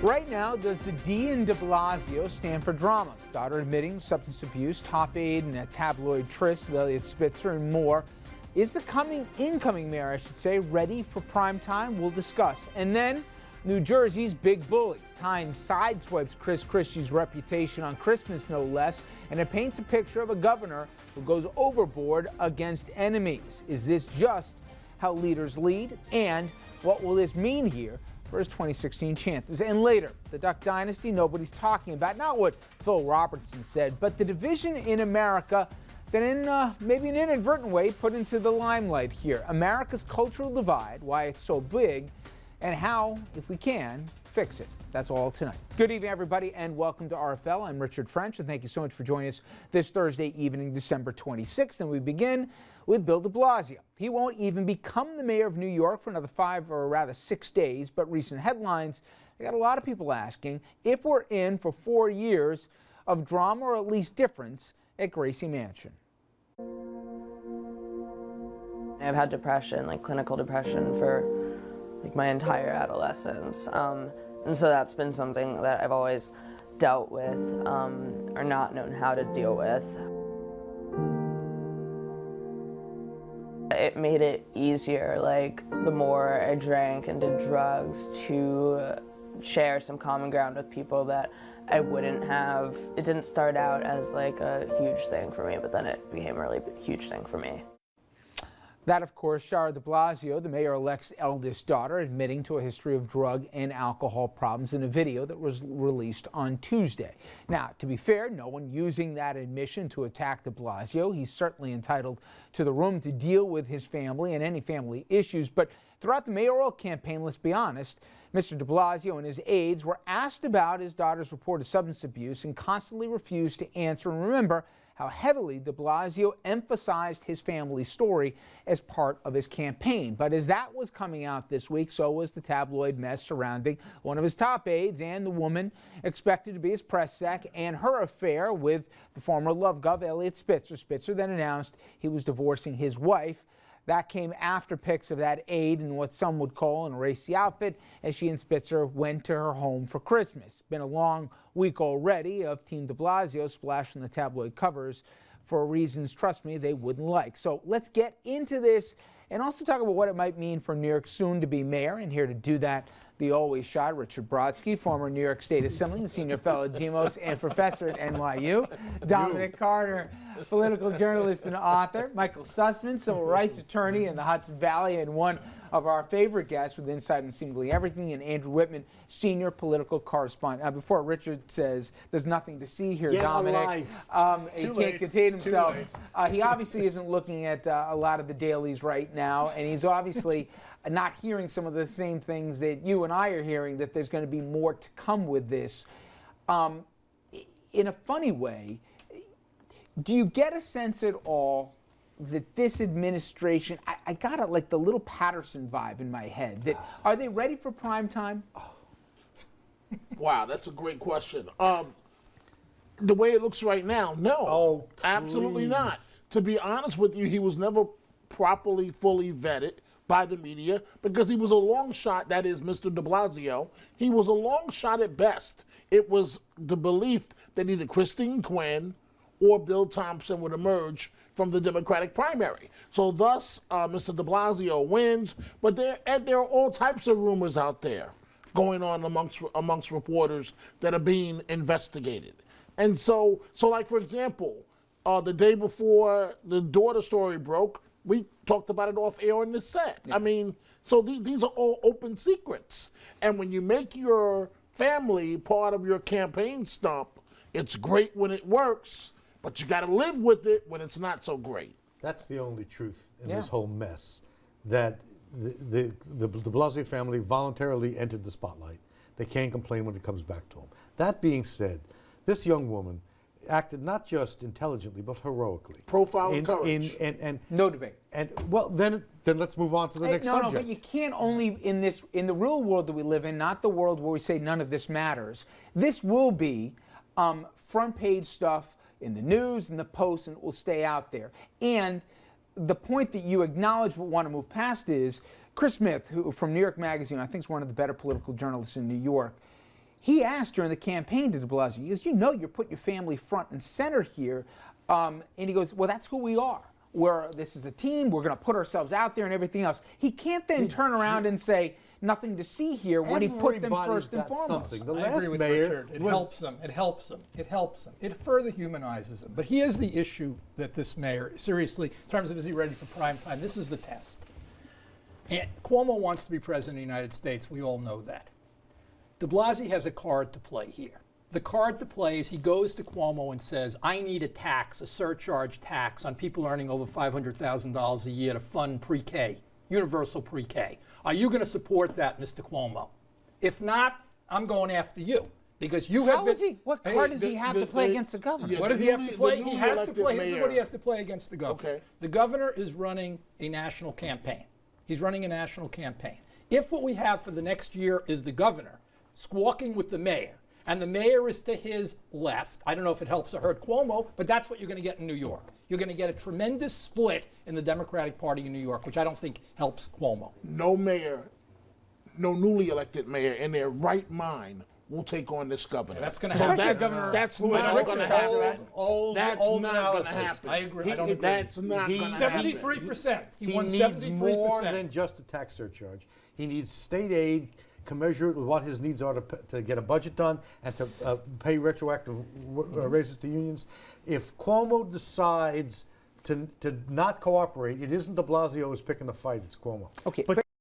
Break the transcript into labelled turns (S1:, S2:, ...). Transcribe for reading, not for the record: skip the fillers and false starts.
S1: Right now, does the D in de Blasio stand for drama? Daughter admitting substance abuse, top aide in a tabloid tryst with Eliot Spitzer, and more. Is the incoming mayor, I should say, ready for prime time? We'll discuss. And then, New Jersey's big bully. Time sideswipes Chris Christie's reputation on Christmas, no less, and it paints a picture of a governor who goes overboard against enemies. Is this just how leaders lead? And what will this mean here for his 2016 chances? And later, the Duck Dynasty nobody's talking about. Not what Phil Robertson said, but the division in America that in maybe an inadvertent way put into the limelight here. America's cultural divide, why it's so big, and how, if we can, fix it. That's all tonight. Good evening, everybody, and welcome to RFL. I'm Richard French, and thank you so much for joining us this Thursday evening, December 26th. And we begin with Bill de Blasio. He won't even become the mayor of New York for another 6 days, but recent headlines, they got a lot of people asking if we're in for 4 years of drama or at least difference at Gracie Mansion.
S2: I've had depression, like clinical depression, for like my entire adolescence. And so that's been something that I've always dealt with or not known how to deal with. It made it easier, like the more I drank and did drugs, to share some common ground with people that I wouldn't have. It didn't start out as like a huge thing for me, but then it became a really huge thing for me.
S1: That, of course, Shara de Blasio, the mayor-elect's eldest daughter, admitting to a history of drug and alcohol problems in a video that was released on Tuesday. Now, to be fair, no one using that admission to attack de Blasio. He's certainly entitled to the room to deal with his family and any family issues. But throughout the mayoral campaign, let's be honest, Mr. de Blasio and his aides were asked about his daughter's reported substance abuse and constantly refused to answer. And remember how heavily de Blasio emphasized his family's story as part of his campaign. But as that was coming out this week, so was the tabloid mess surrounding one of his top aides and the woman expected to be his press sec and her affair with the former Love Gov, Eliot Spitzer. Spitzer then announced he was divorcing his wife. That came after pics of that aide in what some would call an racy outfit as she and Spitzer went to her home for Christmas. Been a long week already of Team de Blasio splashing the tabloid covers for reasons, trust me, they wouldn't like. So let's get into this and also talk about what it might mean for New York's soon-to-be mayor. And here to do that, the always shy Richard Brodsky, former New York State Assemblyman, senior fellow at Demos and professor at NYU. Dominic Carter, political journalist and author. Michael Sussman, civil rights attorney in the Hudson Valley and one of our favorite guests with insight on seemingly everything. And Andrew Whitman, senior political correspondent. Now, before Richard says there's nothing to see here, Dominic, he can't contain himself. He obviously isn't looking at a lot of the dailies right now, and he's obviously not hearing some of the same things that you and I are hearing, that there's going to be more to come with this. In a funny way, do you get a sense at all that this administration, I got like the little Patterson vibe in my head, that are they ready for prime time?
S3: Wow, that's a great question. The way it looks right now, no. Absolutely not. To be honest with you, he was never properly, fully vetted by the media because he was a long shot, that is Mr. de Blasio. He was a long shot at best. It was the belief that either Christine Quinn or Bill Thompson would emerge from the Democratic primary. So thus, Mr. de Blasio wins, but there are all types of rumors out there going on amongst reporters that are being investigated. And so like, for example, the day before the daughter story broke, we talked about it off air on the set. Yeah. I mean, so these are all open secrets. And when you make your family part of your campaign stump, it's great when it works, but you got to live with it when it's not so great.
S4: That's the only truth in this whole mess, that the de Blasio family voluntarily entered the spotlight. They can't complain when it comes back to them. That being said, this young woman acted not just intelligently but heroically.
S3: Profile and courage.
S1: And no debate.
S4: And well, then let's move on to the next subject.
S1: No, but you can't only in the real world that we live in, not the world where we say none of this matters. This will be front page stuff in the news and the Post, and it will stay out there. And the point that you acknowledge but want to move past is Chris Smith, who from New York Magazine, I think is one of the better political journalists in New York. he asked during the campaign to de Blasio, he goes, you know you're putting your family front and center here. And he goes, well, that's who we are. This is a team. We're going to put ourselves out there and everything else. He can't then turn around and say, nothing to see here when he put them first and foremost.
S4: Something. The
S5: I
S4: last
S5: agree with
S4: mayor
S5: Richard. It helps them. It helps them. It helps them. It further humanizes them. But here's the issue that this mayor, seriously, in terms of is he ready for prime time, this is the test. And Cuomo wants to be president of the United States. We all know that. De Blasio has a card to play here. The card to play is he goes to Cuomo and says, I need a tax, a surcharge tax on people earning over $500,000 a year to fund pre-K, universal pre-K. Are you going to support that, Mr. Cuomo? If not, I'm going after you. Because you have been.
S1: What card does he have to play against the governor?
S3: Yeah,
S5: What does he have to play? He has to play. This is
S3: mayor.
S5: what he has to play against the governor.
S3: Okay.
S5: The governor is running a national campaign. He's running a national campaign. If what we have for the next year is the governor squawking with the mayor, and the mayor is to his left, I don't know if it helps or hurt Cuomo, but that's what you're going to get in New York. You're going to get a tremendous split in the Democratic Party in New York, which I don't think helps Cuomo.
S3: No mayor, no newly elected mayor in their right mind will take on this governor.
S5: That's going to
S3: So
S5: happen.
S3: that's not going to happen.
S4: Old
S3: That's not going to
S4: analysis.
S3: happen.
S5: I agree. I don't agree.
S3: That's not going to happen.
S5: 73%. He
S4: He
S5: won
S4: needs
S5: 73%.
S4: more than just a tax surcharge. He needs state aid, commensurate with what his needs are to get a budget done and to pay retroactive raises to unions. If Cuomo decides to not cooperate, it isn't de Blasio who's picking the fight, it's Cuomo.
S1: Okay.
S4: But